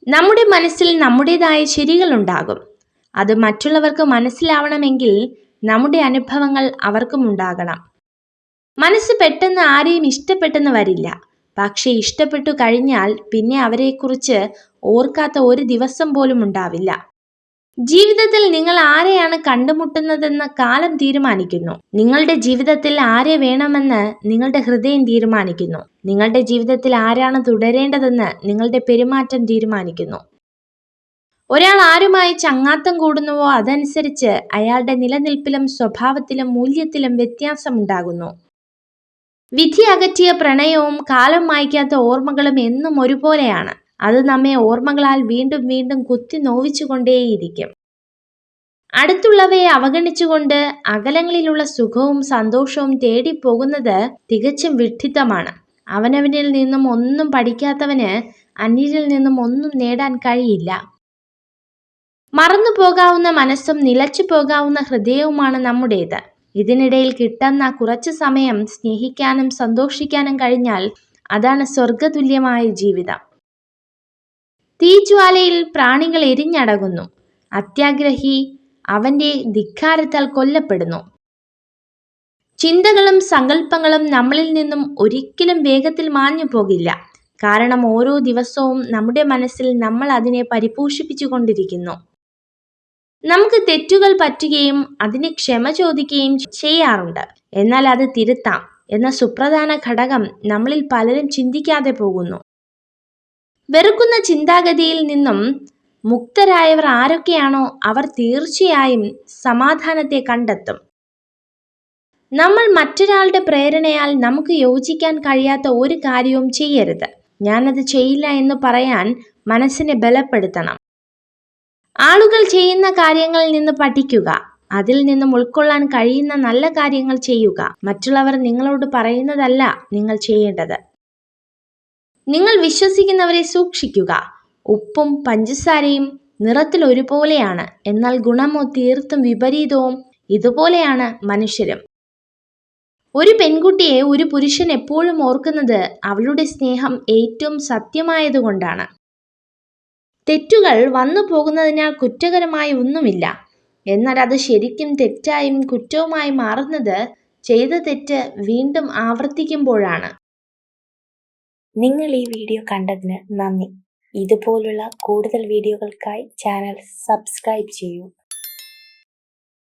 നമ്മുടെ മനസ്സിൽ നമ്മുടേതായ ശരികളുണ്ടാകും. അത് മറ്റുള്ളവർക്ക് മനസ്സിലാവണമെങ്കിൽ നമ്മുടെ അനുഭവങ്ങൾ അവർക്കും ഉണ്ടാകണം. മനസ്സ് പെട്ടെന്ന് ആരെയും ഇഷ്ടപ്പെട്ടെന്ന് വരില്ല. പക്ഷെ ഇഷ്ടപ്പെട്ടു കഴിഞ്ഞാൽ പിന്നെ അവരെക്കുറിച്ച് ഓർക്കാത്ത ഒരു ദിവസം പോലും ഉണ്ടാവില്ല. ജീവിതത്തിൽ നിങ്ങൾ ആരെയാണ് കണ്ടുമുട്ടുന്നതെന്ന് കാലം തീരുമാനിക്കുന്നു. നിങ്ങളുടെ ജീവിതത്തിൽ ആരെ വേണമെന്ന് നിങ്ങളുടെ ഹൃദയം തീരുമാനിക്കുന്നു. നിങ്ങളുടെ ജീവിതത്തിൽ ആരാണ് തുടരേണ്ടതെന്ന് നിങ്ങളുടെ പെരുമാറ്റം തീരുമാനിക്കുന്നു. ഒരാൾ ആരുമായി ചങ്ങാത്തം കൂടുന്നുവോ അതനുസരിച്ച് അയാളുടെ നിലനിൽപ്പിലും സ്വഭാവത്തിലും മൂല്യത്തിലും വ്യത്യാസമുണ്ടാകുന്നു. വിധി അകറ്റിയ പ്രണയവും കാലം മായ്ക്കാത്ത ഓർമ്മകളും എന്നും ഒരുപോലെയാണ്. അത് നമ്മെ ഓർമ്മകളാൽ വീണ്ടും വീണ്ടും കുത്തി നോവിച്ചുകൊണ്ടേയിരിക്കും. അടുത്തുള്ളവയെ അവഗണിച്ചുകൊണ്ട് അകലങ്ങളിലുള്ള സുഖവും സന്തോഷവും തേടിപ്പോകുന്നത് തികച്ചും വിഡ്ഢിത്തമാണ്. അവനവനിൽ നിന്നും ഒന്നും പഠിക്കാത്തവന് അന്യരിൽ നിന്നും ഒന്നും നേടാൻ കഴിയില്ല. മറന്നു പോകാവുന്ന മനസ്സും നിലച്ചു പോകാവുന്ന ഹൃദയവുമാണ് നമ്മുടേത്. ഇതിനിടയിൽ കിട്ടുന്ന കുറച്ചു സമയം സ്നേഹിക്കാനും സന്തോഷിക്കാനും കഴിഞ്ഞാൽ അതാണ് സ്വർഗതുല്യമായ ജീവിതം. തീജ്വാലയിൽ പ്രാണികൾ എരിഞ്ഞടങ്ങുന്നു. അത്യാഗ്രഹി അവന്റെ ധിക്കാരത്താൽ കൊല്ലപ്പെടുന്നു. ചിന്തകളും സങ്കല്പങ്ങളും നമ്മളിൽ നിന്നും ഒരിക്കലും വേഗത്തിൽ മാഞ്ഞു പോകില്ല. കാരണം ഓരോ ദിവസവും നമ്മുടെ മനസ്സിൽ നമ്മൾ അതിനെ പരിപോഷിപ്പിച്ചു കൊണ്ടിരിക്കുന്നു. നമുക്ക് തെറ്റുകൾ പറ്റുകയും അതിന് ക്ഷമ ചോദിക്കുകയും ചെയ്യാറുണ്ട്. എന്നാൽ അത് തിരുത്താം എന്ന സുപ്രധാന ഘടകം നമ്മളിൽ പലരും ചിന്തിക്കാതെ പോകുന്നു. വെറുക്കുന്ന ചിന്താഗതിയിൽ നിന്നും മുക്തരായവർ ആരൊക്കെയാണോ അവർ തീർച്ചയായും സമാധാനത്തെ കണ്ടെത്തും. നമ്മൾ മറ്റൊരാളുടെ പ്രേരണയാൽ നമുക്ക് യോജിക്കാൻ കഴിയാത്ത ഒരു കാര്യവും ചെയ്യരുത്. ഞാനത് ചെയ്യില്ല എന്ന് പറയാൻ മനസ്സിനെ ബലപ്പെടുത്തണം. ആളുകൾ ചെയ്യുന്ന കാര്യങ്ങളിൽ നിന്ന് പഠിക്കുക. അതിൽ നിന്നും ഉൾക്കൊള്ളാൻ കഴിയുന്ന നല്ല കാര്യങ്ങൾ ചെയ്യുക. മറ്റുള്ളവർ നിങ്ങളോട് പറയുന്നതല്ല നിങ്ങൾ ചെയ്യേണ്ടത്. നിങ്ങൾ വിശ്വസിക്കുന്നവരെ സൂക്ഷിക്കുക. ഉപ്പും പഞ്ചസാരയും നിറത്തിൽ ഒരുപോലെയാണ്, എന്നാൽ ഗുണമോ തീർത്തും വിപരീതവും. ഇതുപോലെയാണ് മനുഷ്യരും. ഒരു പെൺകുട്ടിയെ ഒരു പുരുഷൻ എപ്പോഴും ഓർക്കുന്നത് അവളുടെ സ്നേഹം ഏറ്റവും സത്യമായതുകൊണ്ടാണ്. തെറ്റുകൾ വന്നു പോകുന്നതിനാൽ കുറ്റകരമായി ഒന്നുമില്ല. എന്നാൽ അത് ശരിക്കും തെറ്റായും കുറ്റവുമായി മാറുന്നത് ചെയ്ത തെറ്റ് വീണ്ടും ആവർത്തിക്കുമ്പോഴാണ്. നിങ്ങൾ ഈ വീഡിയോ കണ്ടതിന് നന്ദി. ഇതുപോലുള്ള കൂടുതൽ വീഡിയോകൾക്കായി ചാനൽ സബ്സ്ക്രൈബ് ചെയ്യൂ.